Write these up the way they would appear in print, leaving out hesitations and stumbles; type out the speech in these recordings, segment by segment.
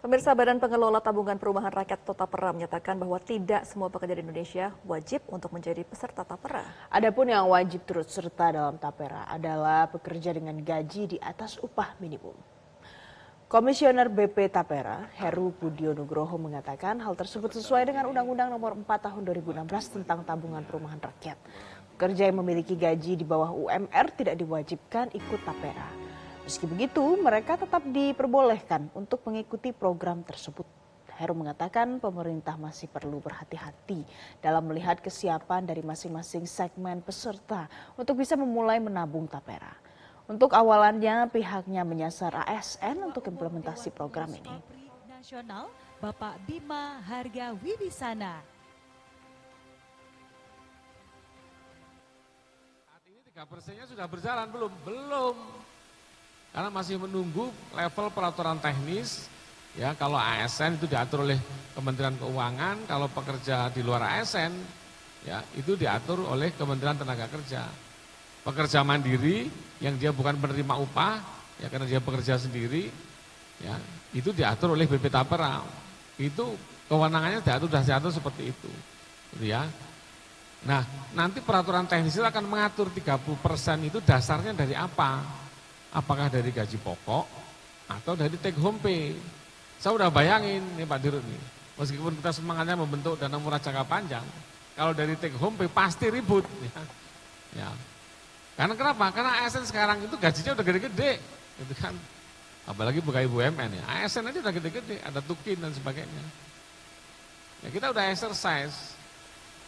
Pemirsa, Badan Pengelola Tabungan Perumahan Rakyat atau Tapera menyatakan bahwa tidak semua pekerja di Indonesia wajib untuk menjadi peserta Tapera. Adapun yang wajib turut serta dalam Tapera adalah pekerja dengan gaji di atas upah minimum. Komisioner BP Tapera, Heru Budyo Nugroho mengatakan hal tersebut sesuai dengan Undang-Undang Nomor 4 Tahun 2016 tentang Tabungan Perumahan Rakyat. Pekerja yang memiliki gaji di bawah UMR tidak diwajibkan ikut Tapera. Meski begitu, mereka tetap diperbolehkan untuk mengikuti program tersebut. Heru mengatakan pemerintah masih perlu berhati-hati dalam melihat kesiapan dari masing-masing segmen peserta untuk bisa memulai menabung Tapera. Untuk awalannya, pihaknya menyasar ASN untuk implementasi program ini. Nasional Bapak Bima Harga Wibisana. Saat ini 3%-nya sudah berjalan belum? Belum. Karena masih menunggu level peraturan teknis. Ya, kalau ASN itu diatur oleh Kementerian Keuangan, kalau pekerja di luar ASN ya itu diatur oleh Kementerian Tenaga Kerja. Pekerja mandiri yang dia bukan penerima upah, ya karena dia bekerja sendiri, ya itu diatur oleh BP Tapera. Itu kewenangannya diatur seperti itu, gitu ya. Nah, nanti peraturan teknis itu akan mengatur 30% itu dasarnya dari apa? Apakah dari gaji pokok atau dari take home pay? Saya udah bayangin nih Pak Dirut nih, meskipun kita semangatnya membentuk dana murah jangka panjang, kalau dari take home pay pasti ribut. Ya. Karena kenapa? Karena ASN sekarang itu gajinya udah gede-gede, gitu kan. Apalagi pegawai BUMN ya, ASN aja udah gede-gede, ada tukin dan sebagainya. Ya kita udah exercise.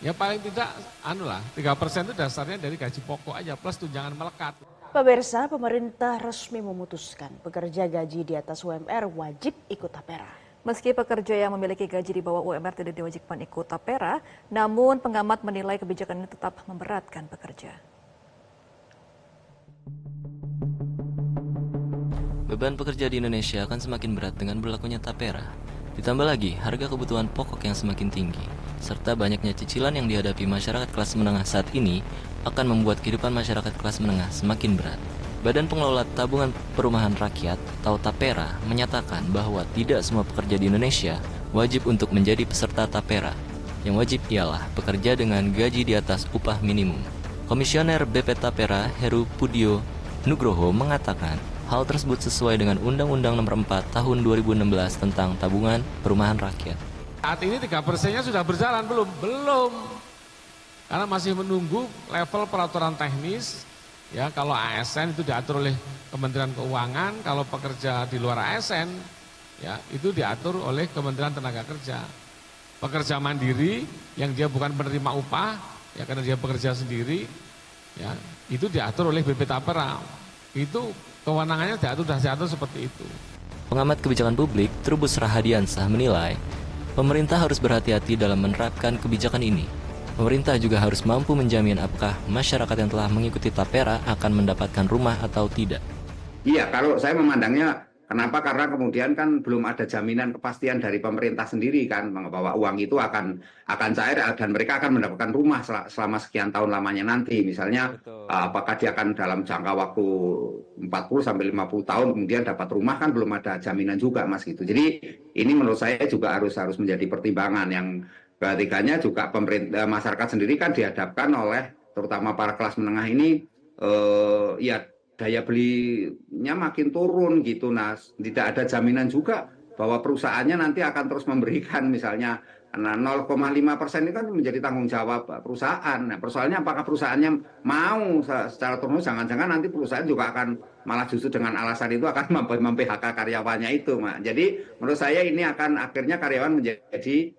Ya paling tidak 3% itu dasarnya dari gaji pokok aja plus tunjangan melekat. Pemirsa, pemerintah resmi memutuskan pekerja gaji di atas UMR wajib ikut Tapera. Meski pekerja yang memiliki gaji di bawah UMR tidak diwajibkan ikut Tapera, namun pengamat menilai kebijakan ini tetap memberatkan pekerja. Beban pekerja di Indonesia akan semakin berat dengan berlakunya Tapera. Ditambah lagi harga kebutuhan pokok yang semakin tinggi, serta banyaknya cicilan yang dihadapi masyarakat kelas menengah saat ini akan membuat kehidupan masyarakat kelas menengah semakin berat. Badan Pengelola Tabungan Perumahan Rakyat atau Tapera menyatakan bahwa tidak semua pekerja di Indonesia wajib untuk menjadi peserta Tapera. Yang wajib ialah pekerja dengan gaji di atas upah minimum. Komisioner BP Tapera Heru Budyo Nugroho mengatakan hal tersebut sesuai dengan Undang-Undang Nomor 4 Tahun 2016 tentang Tabungan Perumahan Rakyat. Saat ini 3%-nya sudah berjalan belum? Belum. Karena masih menunggu level peraturan teknis. Ya, kalau ASN itu diatur oleh Kementerian Keuangan, kalau pekerja di luar ASN ya itu diatur oleh Kementerian Tenaga Kerja. Pekerja mandiri yang dia bukan penerima upah, ya karena dia bekerja sendiri, ya itu diatur oleh BP Tapera. Itu kewenangannya diatur seperti itu. Pengamat kebijakan publik Trubus Rahadiansah menilai pemerintah harus berhati-hati dalam menerapkan kebijakan ini. Pemerintah juga harus mampu menjamin apakah masyarakat yang telah mengikuti Tapera akan mendapatkan rumah atau tidak. Iya, kalau saya memandangnya, kenapa? Karena kemudian kan belum ada jaminan kepastian dari pemerintah sendiri kan, bahwa uang itu akan cair dan mereka akan mendapatkan rumah selama sekian tahun lamanya nanti. Misalnya, apakah dia akan dalam jangka waktu 40-50 tahun kemudian dapat rumah, kan belum ada jaminan juga, Mas, gitu. Jadi ini menurut saya juga harus menjadi pertimbangan. Yang ketiganya juga pemerintah, masyarakat sendiri kan dihadapkan oleh terutama para kelas menengah ini ya daya belinya makin turun gitu. Nah, tidak ada jaminan juga bahwa perusahaannya nanti akan terus memberikan misalnya 0,5% ini kan menjadi tanggung jawab perusahaan. Nah, persoalannya apakah perusahaannya mau secara terus, jangan-jangan nanti perusahaan juga akan malah justru dengan alasan itu akan mem-PHK karyawannya itu, Mak. Jadi menurut saya ini akan akhirnya karyawan menjadi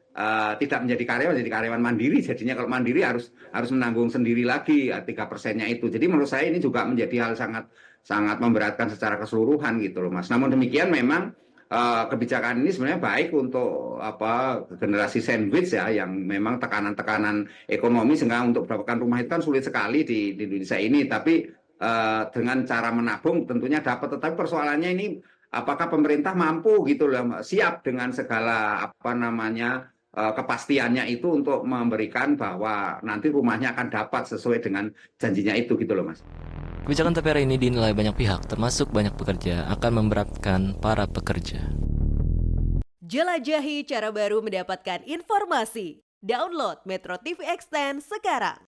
tidak menjadi karyawan, jadi karyawan mandiri. Jadinya kalau mandiri harus menanggung sendiri lagi 3%-nya itu. Jadi menurut saya ini juga menjadi hal sangat memberatkan secara keseluruhan gitu loh, Mas. Namun demikian memang kebijakan ini sebenarnya baik untuk generasi sandwich ya, yang memang tekanan-tekanan ekonomi sehingga untuk mendapatkan rumah itu kan sulit sekali di Indonesia ini. Tapi dengan cara menabung tentunya dapat. Tetapi persoalannya ini apakah pemerintah mampu gitu loh, siap dengan segala kepastiannya itu untuk memberikan bahwa nanti rumahnya akan dapat sesuai dengan janjinya itu gitu loh, Mas. Kebijakan Tapera ini dinilai banyak pihak, termasuk banyak pekerja, akan memberatkan para pekerja. Jelajahi cara baru mendapatkan informasi. Download Metro TV Extend sekarang.